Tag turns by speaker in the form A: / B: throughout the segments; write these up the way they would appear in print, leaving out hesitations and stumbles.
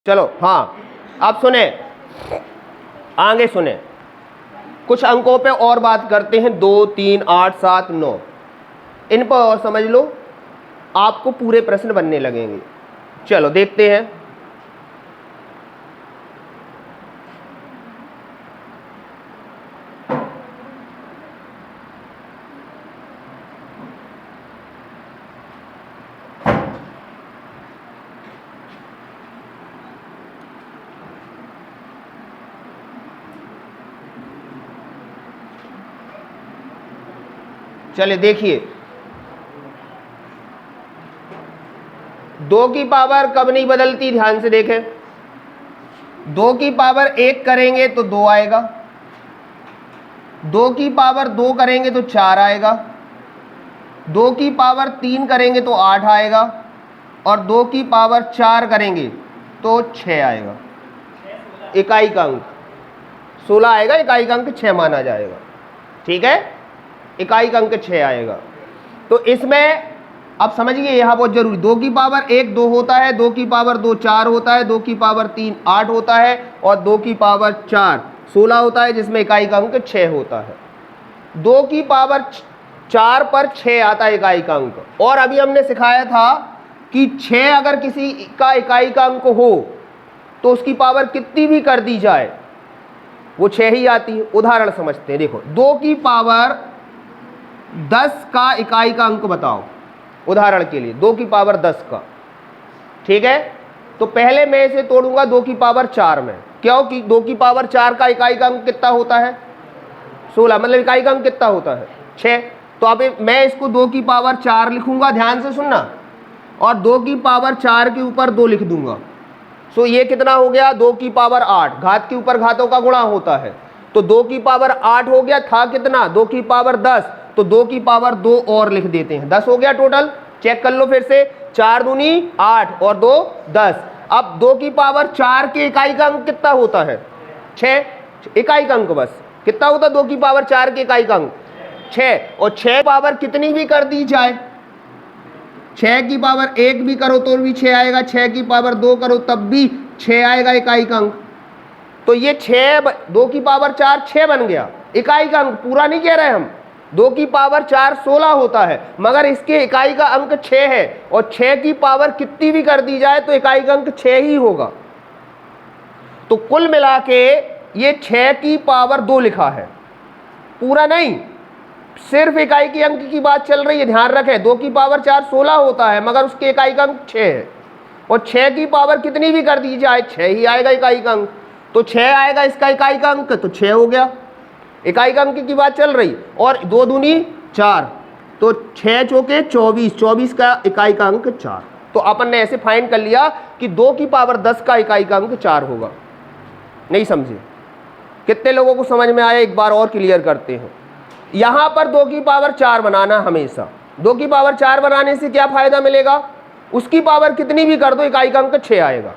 A: चलो हाँ, आप सुने, आगे सुने, कुछ अंकों पे और बात करते हैं। 2, 3, 8, 7, 9 इन पर और समझ लो, आपको पूरे प्रश्न बनने लगेंगे। चलो देखते हैं। चलिए देखिए, 2 की पावर कब नहीं बदलती, ध्यान से देखें। 2 की पावर 1 करेंगे तो 2 आएगा, 2 की पावर 2 करेंगे तो 4 आएगा, 2 की पावर 3 करेंगे तो 8 आएगा, और 2 की पावर 4 करेंगे तो 6 आएगा। इकाई का अंक 16 आएगा, इकाई का अंक 6 माना जाएगा। ठीक है, इकाई का अंक 6 आएगा। तो इसमें अब समझिए, यहां बहुत जरूरी, 2 की पावर 1 2 होता है, 2 की पावर 2 4 होता है, 2 की पावर 3 8 होता है, और 2 की पावर 4 16 होता है, जिसमें इकाई का अंक 6 होता है। 2 की पावर 4 पर 6 आता है इकाई का अंक। और अभी हमने सिखाया था कि 6 अगर किसी का इकाई का अंक हो तो उसकी पावर कितनी भी कर दी जाए वो 6 ही आती है। उदाहरण समझते हैं, देखो 2 की पावर 10 का इकाई का अंक बताओ। उदाहरण के लिए 2 की पावर 10 का, ठीक है, तो पहले मैं इसे तोड़ूंगा 2 की पावर 4 में, क्योंकि 2 की पावर 4 का इकाई का अंक कितना होता है 16, मतलब इकाई का अंक कितना होता है 6। तो अब मैं इसको 2 की पावर 4 लिखूंगा, ध्यान से सुनना, और 2 की पावर 4 के ऊपर 2 लिख दूंगा। सो ये कितना हो गया 2 की पावर 8, घात के ऊपर घातों का गुणा होता है, तो 2 की पावर 8 हो गया, था कितना 2 की पावर 10, तो 2 की पावर 2 और लिख देते हैं, 10 हो गया टोटल। चेक कर लो फिर से, 4 दूनी 8 और 2 10। अब 2 की पावर 4 के इकाई का अंक कितना होता है 6, इकाई का अंक बस कितना होता है 2 की पावर 4 के इकाई का अंक 6, और 6 पावर कितनी भी कर दी जाए, 6 की पावर 1 भी करो तो भी 6 आएगा, 6 की पावर 2 करो तब भी 6 आएगा इकाई का अंक। तो ये 2 की पावर 4 6 बन गया इकाई का अंक, पूरा नहीं कह रहे हम। 2 की पावर 4 16 होता है, मगर इसके इकाई का अंक 6 है, और 6 की पावर कितनी भी कर दी जाए तो इकाई का अंक 6 ही होगा। तो कुल मिला के ये 6 की पावर 2 लिखा है, पूरा नहीं, सिर्फ इकाई के अंक की बात चल रही है। ध्यान रखें, 2 की पावर 4 16 होता है, मगर उसके इकाई का अंक 6 है, और 6 की पावर कितनी भी कर दी जाए 6 ही आएगा इकाई का अंक। तो 6 आएगा इसका इकाई का अंक, तो 6 हो गया, इकाई का अंक की बात चल रही। और 2 दूनी 4, तो 6 चौके 24, 24 का इकाई का अंक 4। तो अपन ने ऐसे फाइंड कर लिया कि 2 की पावर 10 का इकाई का अंक 4 होगा। नहीं समझे? कितने लोगों को समझ में आया? एक बार और क्लियर करते हैं। यहां पर 2 की पावर 4 बनाना, हमेशा 2 की पावर 4 बनाने से क्या फायदा मिलेगा, उसकी पावर कितनी भी कर दो इकाई का अंक 6 आएगा,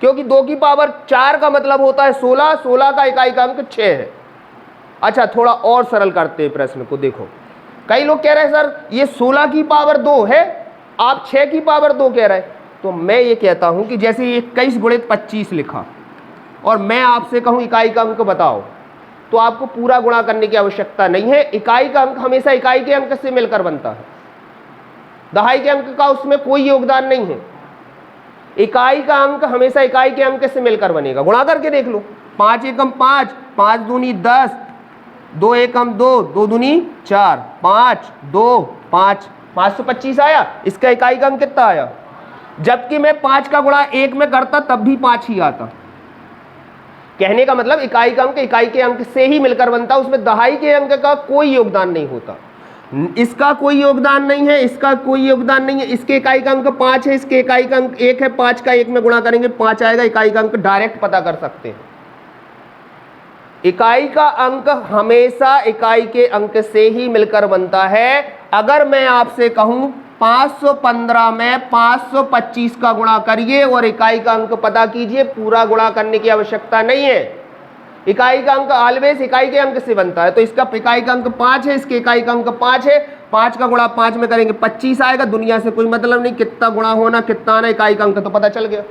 A: क्योंकि 2 की पावर 4 का मतलब होता है 16, 16 का इकाई का अंक 6 है। अच्छा, थोड़ा और सरल करते हैं प्रश्न को। देखो, कई लोग कह रहे हैं सर ये 16 की पावर 2 है, आप 6 की पावर 2 कह रहे हैं। तो मैं ये कहता हूं कि जैसे 21 गुणित 25 लिखा और मैं आपसे कहूं इकाई का अंक बताओ, तो आपको पूरा गुणा करने की आवश्यकता नहीं है। इकाई का अंक हमेशा इकाई के अंक से मिलकर बनता है, दहाई के अंक का उसमें कोई योगदान नहीं है। इकाई का अंक हमेशा इकाई के अंक से मिलकर बनेगा। गुणा करके देख लो, 5 एकम 5, 5 दूनी 10, 2 एकम 2, 2 दूनी 4, 5 2 5, 525 आया। इसका इकाई का अंक कितना आया, जबकि मैं 5 का गुणा 1 में करता तब भी 5 ही आता। कहने का मतलब इकाई का अंक इकाई के अंक से ही मिलकर बनता, उसमें दहाई के अंक का कोई योगदान नहीं होता। इसका कोई योगदान नहीं है, इसका कोई योगदान नहीं है। इसके इकाई का अंक 5 है, इसके इकाई का अंक 1 है, 5 का 1 में गुणा करेंगे 5 आएगा। इकाई का अंक डायरेक्ट पता कर सकते हैं। इकाई का अंक हमेशा इकाई के अंक से ही मिलकर बनता है। अगर मैं आपसे कहूं 515 में 525 का गुणा करिए और इकाई का अंक पता कीजिए, पूरा गुणा करने की आवश्यकता नहीं है। इकाई का अंक ऑलवेज इकाई के अंक से बनता है। तो इसका इकाई का अंक 5 है, इसके इकाई का अंक 5 है, 5 का गुणा 5 में करेंगे 25 आएगा। दुनिया से कोई मतलब नहीं कितना गुणा होना कितना आना, इकाई का अंक तो पता चल गया।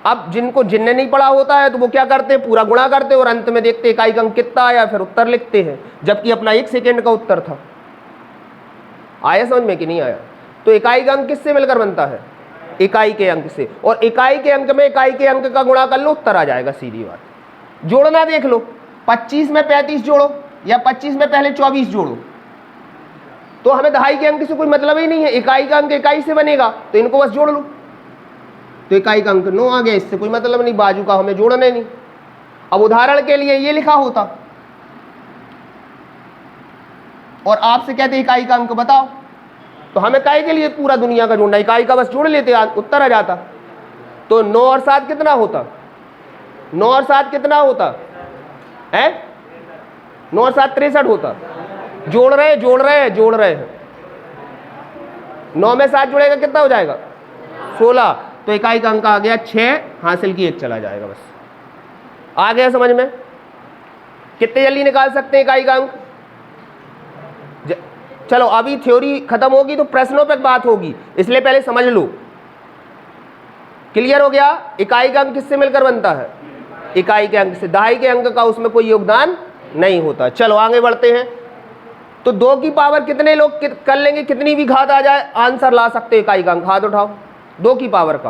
A: अब जिनको जिनने नहीं पढ़ा होता है तो वो क्या करते हैं, पूरा गुणा करते हैं और अंत में देखते इकाई का अंक कितना आया, फिर उत्तर लिखते हैं, जबकि अपना 1 सेकेंड का उत्तर था। आया समझ में कि नहीं आया? तो इकाई का अंक किससे मिलकर बनता है? इकाई के अंक से। और इकाई के अंक में इकाई के अंक का गुणा कर लो, उत्तर आ जाएगा, सीधी बात। जोड़ना देख लो, 25 में 35 जोड़ो या 25 में पहले 24 जोड़ो, तो हमें दहाई के अंक से कोई मतलब ही नहीं है। इकाई का अंक इकाई से बनेगा तो इनको बस जोड़ लो, तो इकाई का अंक 9 आ गया, इससे कोई मतलब नहीं, बाजू का हमें जोड़ना नहीं। अब उदाहरण के लिए ये लिखा होता और आपसे कहते इकाई का अंक बताओ, तो हमें इकाई के लिए पूरा दुनिया का जोड़ना, इकाई का बस जोड़ लेते, उत्तर आ जाता। तो 9 और 7 कितना होता? 9 और 7 कितना होता है? 9 और 7 63 होता। जोड़ रहे हैं। 9 में 7 जुड़ेगा कितना हो जाएगा? 16। तो इकाई का अंक आ गया 6, हासिल की 1 चला जाएगा, बस आ गया समझ में? कितने जल्दी निकाल सकते हैं इकाई का अंक? चलो अभी थ्योरी खत्म होगी तो प्रश्नों पे बात होगी, इसलिए पहले समझ लो। क्लियर हो गया? इकाई का अंक किससे मिलकर बनता है? इकाई के अंक से। दहाई के अंक का उसमें कोई योगदान नहीं होता। चलो आगे बढ़ते हैं। तो 2 की पावर कितने लोग कर लेंगे, कितनी भी घात आ जाए आंसर ला सकते हो इकाई का अंक? हाथ उठाओ। 2 की पावर का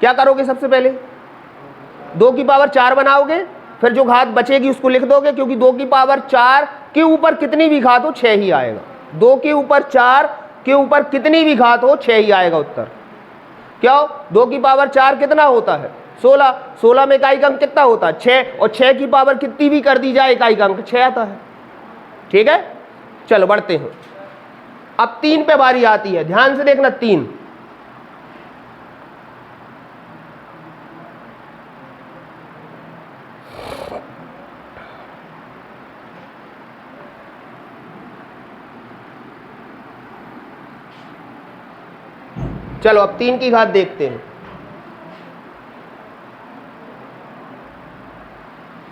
A: क्या करोगे? सबसे पहले 2 की पावर 4 बनाओगे, फिर जो घात बचेगी उसको लिख दोगे, क्योंकि 2 की पावर 4 के ऊपर कितनी भी घात हो 6 ही आएगा। 2 के ऊपर 4 के ऊपर कितनी भी घात हो 6 ही आएगा उत्तर। क्यों? 2 की पावर 4 कितना होता है? 16। 16 में इकाई का अंक कितना होता है? 6। और 6 की पावर कितनी भी कर दी जाए इकाई का अंक 6 आता है। ठीक है, चलो बढ़ते हैं। अब 3 पे बारी आती है, ध्यान से देखना। 3 चलो अब 3 की घात देखते हैं।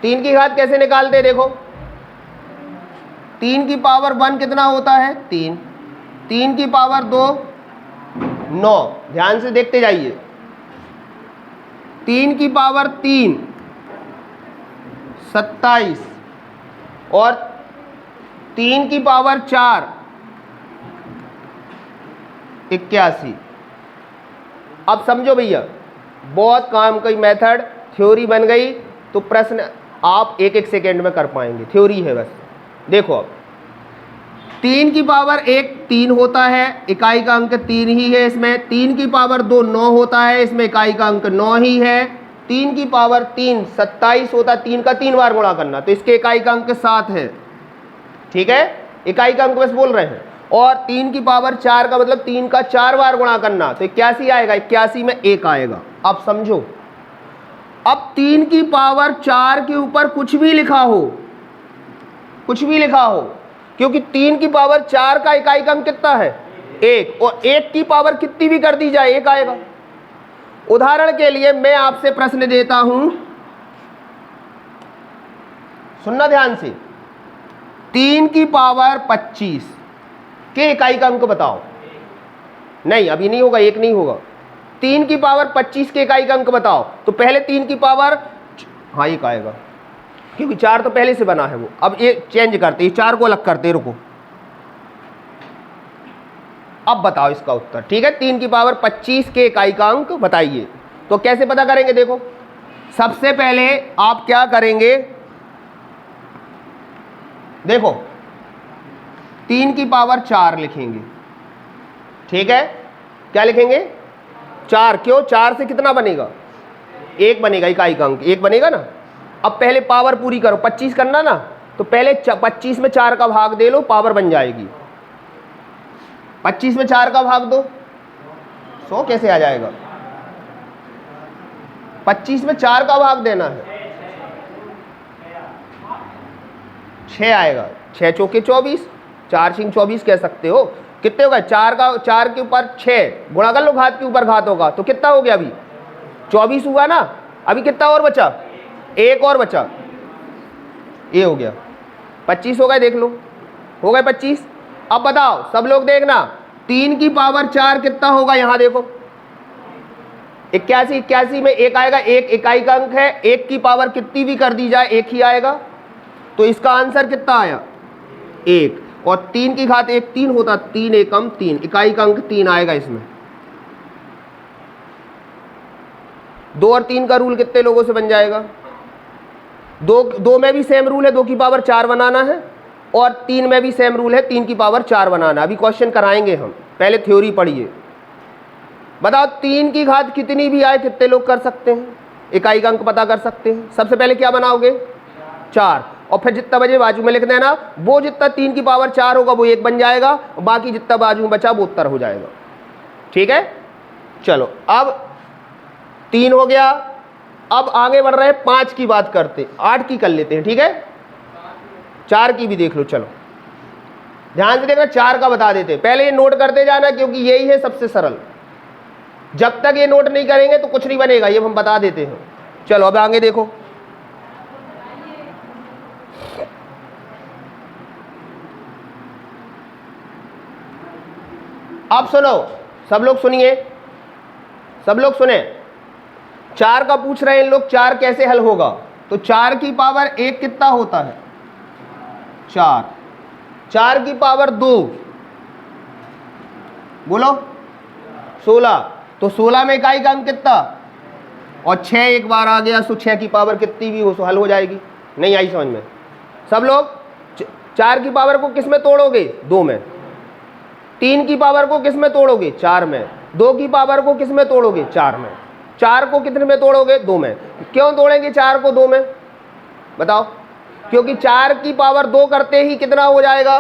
A: 3 की घात कैसे निकालते हैं? देखो, 3 की पावर 1 कितना होता है? 3। 3 की पावर 2 9। ध्यान से देखते जाइए। 3 की पावर 3 27 और 3 की पावर 4 81। अब समझो भैया, बहुत काम की मेथड, थ्योरी बन गई तो प्रश्न आप 1-1 सेकेंड में कर पाएंगे। थ्योरी है बस। देखो अब 3 की पावर 1 3 होता है, इकाई का अंक 3 ही है इसमें। 3 की पावर 2 9 होता है, इसमें इकाई का अंक 9 ही है। 3 की पावर 3 27 होता है, 3 का 3 बार गुणा करना, तो इसके इकाई का अंक 7 है। ठीक है, इकाई का अंक बस बोल रहे हैं। और 3 की पावर 4 का मतलब 3 का 4 बार गुणा करना, तो 81 आएगा। 81 में 1 आएगा। अब समझो, अब 3 की पावर 4 के ऊपर कुछ भी लिखा हो, कुछ भी लिखा हो, क्योंकि 3 की पावर 4 का इकाई का अंक कितना है? 1। और 1 की पावर कितनी भी कर दी जाए 1 आएगा। उदाहरण के लिए मैं आपसे प्रश्न देता हूं, सुनना ध्यान से। 3 की पावर 25 के इकाई का अंक बताओ। नहीं, अभी नहीं होगा, 1 नहीं होगा। 3 की पावर 25 के इकाई का अंक बताओ। तो पहले 3 की पावर, हाँ 1 आएगा, क्योंकि 4 तो पहले से बना है वो। अब ये चेंज करते, 4 को अलग करते, रुको। अब बताओ इसका उत्तर। ठीक है, 3 की पावर 25 के इकाई का अंक बताइए। तो कैसे पता करेंगे? देखो, सबसे पहले आप क्या करेंगे? देखो, 3 की पावर 4 लिखेंगे। ठीक है, क्या लिखेंगे? 4। क्यों? 4 से कितना बनेगा? 1 बनेगा, इकाई का अंक 1 बनेगा ना। अब पहले पावर पूरी करो, 25 करना ना, तो पहले 25 में 4 का भाग दे लो, पावर बन जाएगी। 25 में 4 का भाग दो, 100 कैसे आ जाएगा? 25 में 4 का भाग देना है, 6 आएगा। 6 चौके 24, 4 छिंग 24 कह सकते हो। कितने होगा? 4 के ऊपर 6 गुणा कर लो, घात के ऊपर घात होगा, तो कितना हो गया? अभी 24 हुआ ना। अभी कितना और बचा? 1 और बचा, ये हो गया 25 हो गए। देख लो, हो गए 25। अब बताओ सब लोग देखना, 3 की पावर 4 कितना होगा? यहां देखो, 81 81 में एक आएगा, एक इकाई का अंक है, एक की पावर कितनी भी कर दी जाए एक ही आएगा, तो इसका आंसर कितना आया 1। और 3 की घात 1 3 होता, 3 एकम 3, इकाई का अंक 3 आएगा इसमें। 2 और 3 का रूल कितने लोगों से बन जाएगा? 2 में भी सेम रूल है, 2 की पावर 4 बनाना है, और 3 में भी सेम रूल है, 3 की पावर 4 बनाना। अभी क्वेश्चन कराएंगे हम, पहले थ्योरी पढ़िए। बताओ 3 की घात कितनी भी आए कितने लोग कर सकते हैं? इकाई का अंक पता कर सकते हैं। सबसे पहले क्या बनाओगे 4, और फिर जितना बजे बाजू में लिख देना, वो जितना 3 की पावर 4 होगा वो 1 बन जाएगा, बाकी जितना बाजू में बचा वो उत्तर हो जाएगा। ठीक है, चलो अब 3 हो गया। अब आगे बढ़ रहे हैं, 5 की बात करते, 8 की कर लेते हैं। ठीक है, 4 की भी देख लो। चलो ध्यान से देखना, 4 का बता देते, पहले ये नोट करते जाना क्योंकि यही है सबसे सरल। जब तक ये नोट नहीं करेंगे तो कुछ नहीं बनेगा, ये हम बता देते हैं। चलो अब आगे देखो, अब सुनो, सब लोग सुनिए, सब लोग सुने। 4 का पूछ रहे हैं इन लोग, 4 कैसे हल होगा? तो 4 की पावर 1 कितना होता है 4, 4 की पावर 2 बोलो 16, तो 16 में इकाई का अंक कितना, और 6 एक बार आ गया, तो 6 की पावर कितनी भी हो तो हल हो जाएगी। नहीं आई समझ में? सब लोग 4 की पावर को किस में तोड़ोगे 2 में, 3 की पावर को किस में तोड़ोगे 4 में, 2 की पावर को किस में तोड़ोगे 4 में, 4 को कितने में तोड़ोगे 2 में। क्यों तोड़ेंगे 4 को 2 में बताओ? क्योंकि 4 की पावर 2 करते ही कितना हो जाएगा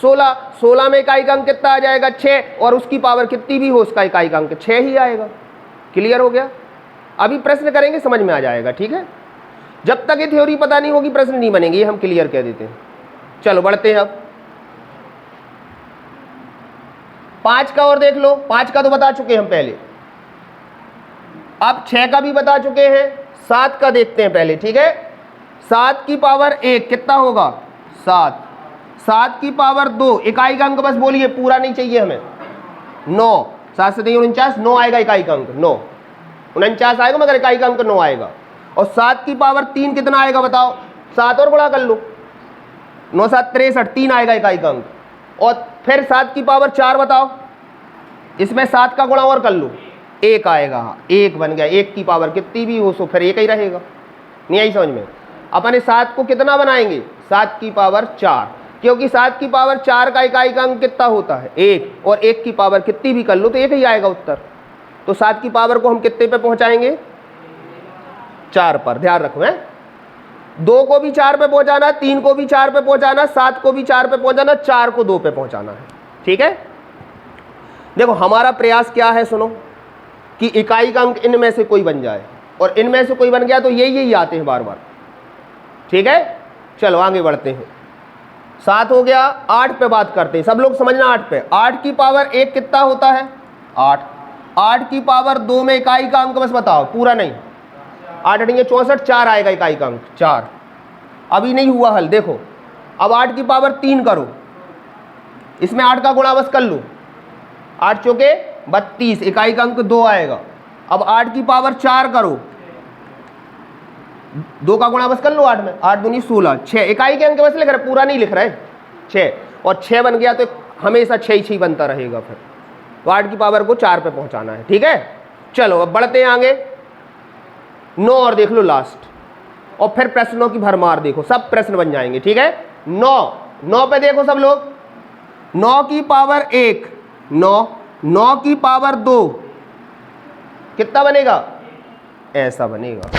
A: 16, 16 में इकाई का अंक कितना आ जाएगा 6, और उसकी पावर कितनी भी हो उसका इकाई का अंक 6 ही आएगा। क्लियर हो गया? अभी प्रश्न करेंगे समझ में आ जाएगा। ठीक है, जब तक ये थ्योरी पता नहीं होगी प्रश्न नहीं बनेंगे, ये हम क्लियर कह देते हैं। चलो बढ़ते हैं अब 5 का और देख लो। 5 का तो बता चुके हम पहले, अब 6 का भी बता चुके हैं। 7 का देखते हैं पहले। ठीक है, 7 की पावर 1 कितना होगा 7, 7 की पावर 2 इकाई का अंक बस बोलिए, पूरा नहीं चाहिए हमें। 9, 7 से 49, 9 आएगा इकाई का अंक, 9 49 आएगा मगर इकाई का अंक 9 आएगा। और 7 की पावर 3 कितना आएगा बताओ? 7 और गुणा कर लो, 9 7 63, 3 आएगा इकाई का अंक। और फिर 7 की पावर 4 बताओ, इसमें 7 का गुणा और कर लो, 1 आएगा, 1 बन गया। 1 की पावर कितनी भी हो सो फिर 1 ही रहेगा। नहीं आई समझ में? अपन इस 7 को कितना बनाएंगे 7 की पावर 4, क्योंकि 7 की पावर 4 का इकाई का अंक कितना होता है 1, और 1 की पावर कितनी भी कर लो तो 1 ही आएगा उत्तर। तो 7 की पावर को हम कितने पे पहुंचाएंगे 4 पर। ध्यान रखो है, 2 को भी 4 पे पहुंचाना, 3 को भी 4 पे पहुंचाना, 7 को भी 4 पे पहुंचाना, 4 को 2 पे पहुंचाना है। ठीक है, देखो हमारा प्रयास क्या है सुनो, कि इकाई का अंक इनमें से कोई बन जाए, और इनमें से कोई बन गया तो यही आते हैं बार बार। ठीक है, चलो आगे बढ़ते हैं। 7 हो गया, 8 पे बात करते हैं। सब लोग समझना 8 पे। 8 की पावर 1 कितना होता है 8, 8 की पावर 2 में इकाई का अंक बस बताओ, पूरा नहीं, 8 8 64, 4 आएगा इकाई का अंक 4। अभी नहीं हुआ हल, देखो अब 8 की पावर 3 करो, इसमें 8 का गुणा बस कर लो, 8 चौके 32, इकाई का अंक 2 आएगा। अब 8 की पावर 4 करो, 2 का गुणा बस कर लो 8 में, 8 दूनी 16, 6 इकाई के अंक बस लिख रहे, पूरा नहीं लिख रहे 6, और 6 बन गया तो हमेशा 6 ही बनता रहेगा फिर। तो 8 की पावर को 4 पे पहुंचाना है। ठीक है, चलो अब बढ़ते हैं आगे। 9 और देख लो लास्ट, और फिर प्रश्नों की भरमार देखो, सब प्रश्न बन जाएंगे। ठीक है, 9 पे देखो सब लोग, 9 की पावर 1 9, 9 की पावर 2 कितना बनेगा ऐसा बनेगा।